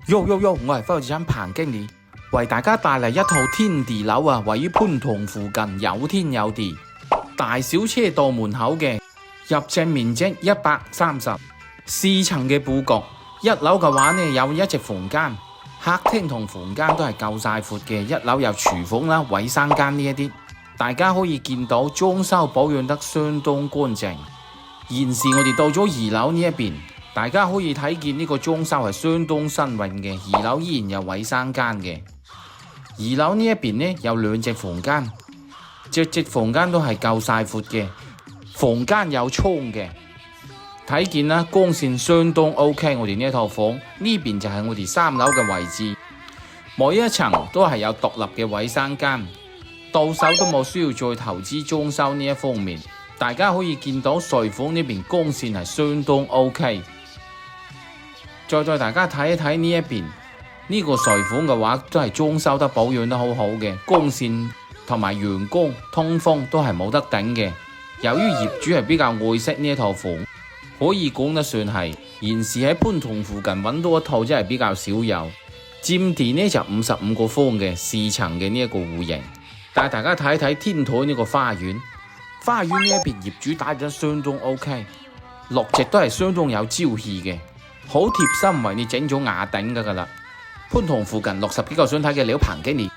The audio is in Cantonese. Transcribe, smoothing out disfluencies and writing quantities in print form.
喲，我係花子產彭經理，為大家帶嚟一套天地樓啊，位於蟠塘附近，有天有地，大小車到門口嘅，入正面積130，四層嘅佈局。一樓嘅話呢，有一隻房間，客廳同房間都係夠晒闊嘅。一樓有廚房啦、衛生間呢一啲，大家可以見到裝修保養得相當乾淨。現時我哋到咗二樓呢一邊。大家可以睇見呢個裝修係相當新穎嘅，二樓依然有衛生間嘅。二樓呢一邊呢有兩隻房間，隻房間都係夠晒闊嘅，房間有窗嘅。睇見啦，光線相當 OK。我哋呢一套房呢邊就係我哋3樓嘅位置，每一層都係有獨立嘅衛生間，到手都冇需要再投資裝修呢一方面。大家可以見到睡房呢邊光線係相當 OK。再帶大家睇一睇呢一邊，呢個睡房嘅話都係裝修得保養得好好嘅，光線同埋陽光通風都係冇得頂嘅。由於業主係比較愛惜呢一套房，可以講得算係現時喺蟠塘附近揾到一套真係比較少有。佔地呢就55個方嘅4層嘅呢一個戶型。帶大家睇一睇天台呢個花園，花園呢一邊業主打得相當 OK， 落席都係相當有朝氣嘅。好貼心為你整咗瓦頂㗎啦！蟠塘附近60幾個想睇嘅料彭經理。